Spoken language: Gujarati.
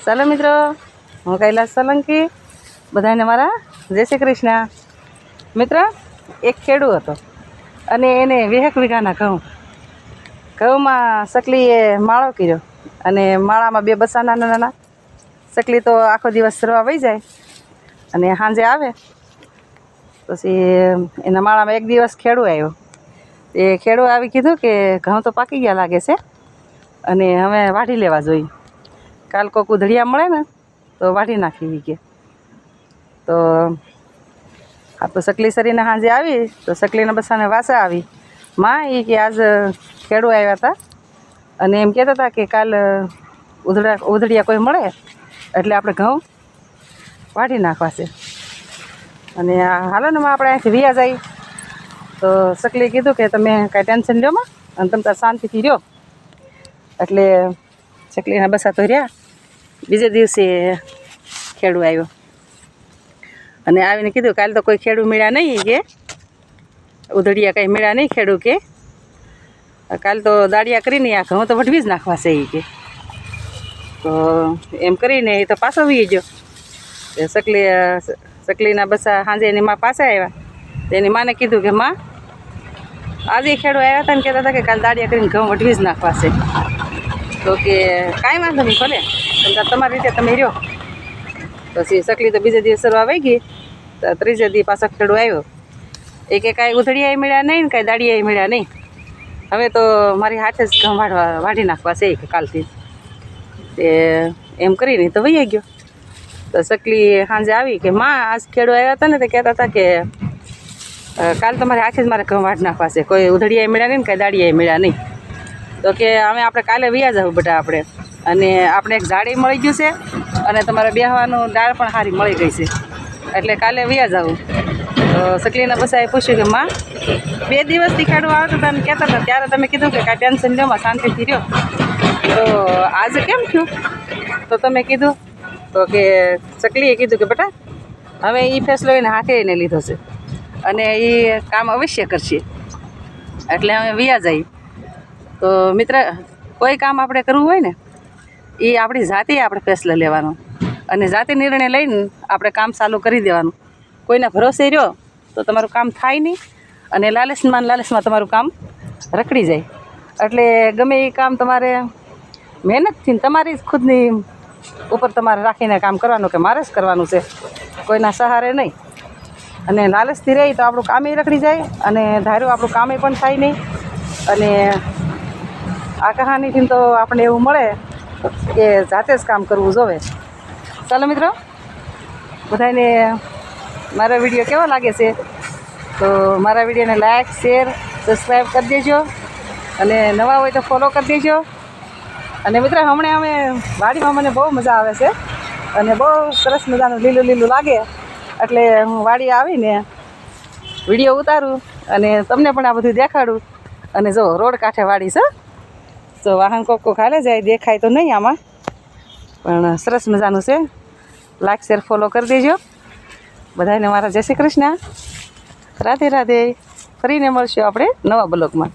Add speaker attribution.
Speaker 1: ચાલો મિત્રો, હું કૈલાસ સોલંકી, બધાને મારા જય શ્રી કૃષ્ણ. મિત્ર, એક ખેડૂ હતો અને એને 20 વીઘાના ઘઉંમાં સકલીએ માળો કર્યો અને માળામાં 2 બસા નાના નાના. સકલી તો આખો દિવસ ચરવા વહી જાય અને સાંજે આવે. પછી એના માળામાં એક દિવસ ખેડૂ આવ્યો. એ ખેડૂ આવી કીધું કે ઘઉં તો પાકી ગયા લાગે છે અને હવે વાઢી લેવા જોઈએ. કાલ કોક ઉધડિયા મળે ને તો વાઢી નાખી કે. તો આ તો સકલી સરીને સાંજે આવી તો સકલીના બસાને વાસા આવી. માં એ કે આજ ખેડૂ આવ્યા હતા અને એમ કહેતા હતા કે કાલ ઉધડિયા કોઈ મળે એટલે આપણે ઘઉં વાઢી નાખવા છે. અને હાલો ને આપણે અહીંથી વિયા જાય. તો સકલીએ કીધું કે તમે કાંઈ ટેન્શન લ્યો માં અને તમે તાર શાંતિથી રહ્યો. એટલે સકલીના બસા તો રહ્યા. બીજે દિવસે ખેડૂ આવ્યો અને આવીને કીધું કાલે તો કોઈ ખેડૂ મળ્યા નહીં કે ઉધડિયા કંઈ મળ્યા નહીં ખેડૂ કે કાલ તો દાળિયા કરીને આ ઘઉં તો વઢવી જ નાખવા છે એ કે. તો એમ કરીને એ તો પાછો વી ગયો. સકલીના બસા સાંજે એની માં પાસે આવ્યા. તો એની માને કીધું કે માં આજે ખેડૂ આવ્યા હતા ને કહેતા હતા કે કાલ દાળિયા કરીને ઘઉં વઢવી જ નાખવા છે. તો કે કાંઈ વાંધો નહીં ભલે તમારી રીતે તમે રહ્યો. પછી સકલી તો બીજે દિવસ સરવા વહી ગઈ. તો ત્રીજે દી પાછો ખેડૂ આવ્યો. એ કે કાંઈ ઉધડિયા મળ્યા નહીં ને કાંઈ દાળિયા મળ્યા નહીં. હવે તો મારી હાથે જ ઘઉં વાઢી નાખવા છે કે કાલથી. તે એમ કરીને તો વહી ગયો. તો સકલી સાંજે આવી કે માં આજ ખેડૂ આવ્યા હતા ને તે કહેતા હતા કે કાલ તમારે હાથે જ મારે ઘઉં વાઢી નાખવા છે. કોઈ ઉધડિયા મળ્યા નહીં ને કાંઈ દાળિયા મળ્યા નહીં. તો કે આપણે કાલે વ્યા જાવ બેટા આપણે. અને આપણે એક ઝાડી મળી ગયું છે અને તમારે બેહવાનું ડાળ પણ સારી મળી ગઈ છે એટલે કાલે વ્યા જાવ. તો સકલીના બસાએ પૂછ્યું કે માં 2 દિવસથી ખેડૂ આવતા હતા ને કહેતા હતા ત્યારે તમે કીધું કે કાંઈ ટેન્શન લ્યો માં શાંતિથી રહ્યો. તો આજે કેમ થયું? તો તમે કીધું તો કે સકલીએ કીધું કે બેટા હવે એ ફેસલો એને હાથે એને લીધો છે અને એ કામ અવશ્ય કરશે એટલે અમે વ્યા જઈએ. તો મિત્ર, કોઈ કામ આપણે કરવું હોય ને એ આપણી જાતે આપણે ફેસલો લેવાનો અને જાતે નિર્ણય લઈને આપણે કામ ચાલુ કરી દેવાનું. કોઈના ભરોસે રહ્યો તો તમારું કામ થાય નહીં અને લાલચમાં તમારું કામ રખડી જાય. એટલે ગમે એ કામ તમારે મહેનતથી તમારી જ ખુદની ઉપર તમારે રાખીને કામ કરવાનું કે મારે જ કરવાનું છે, કોઈના સહારે નહીં. અને લાલચથી રહી તો આપણું કામે રખડી જાય અને ધાર્યું આપણું કામે પણ થાય નહીં. અને આ કહાનીથી તો આપણે એવું મળે કે જાતે જ કામ કરવું જોવે. ચાલો મિત્રો, બધાને મારો વિડીયો કેવો લાગે છે તો મારા વિડીયોને લાઈક, શેર, સબસ્ક્રાઈબ કરી દેજો અને નવા હોય તો ફોલો કરી દેજો. અને મિત્રો, હમણાં અમે વાડીમાં મને બહુ મજા આવે છે અને બહુ સરસ મજાનું લીલું લીલું લાગે એટલે હું વાડી આવીને વિડીયો ઉતારું અને તમને પણ આ બધું દેખાડું. અને જો રોડ કાંઠે વાડી છે, તો વાહન કોક હાલે જાય દેખાય તો નહીં આમાં, પણ સરસ મજાનું છે. લાઈક, શેર, ફોલો કરી દેજો. બધાને મારા જય શ્રી કૃષ્ણ, રાધે રાધે. ફરીને મળશું આપણે નવા બ્લોગમાં.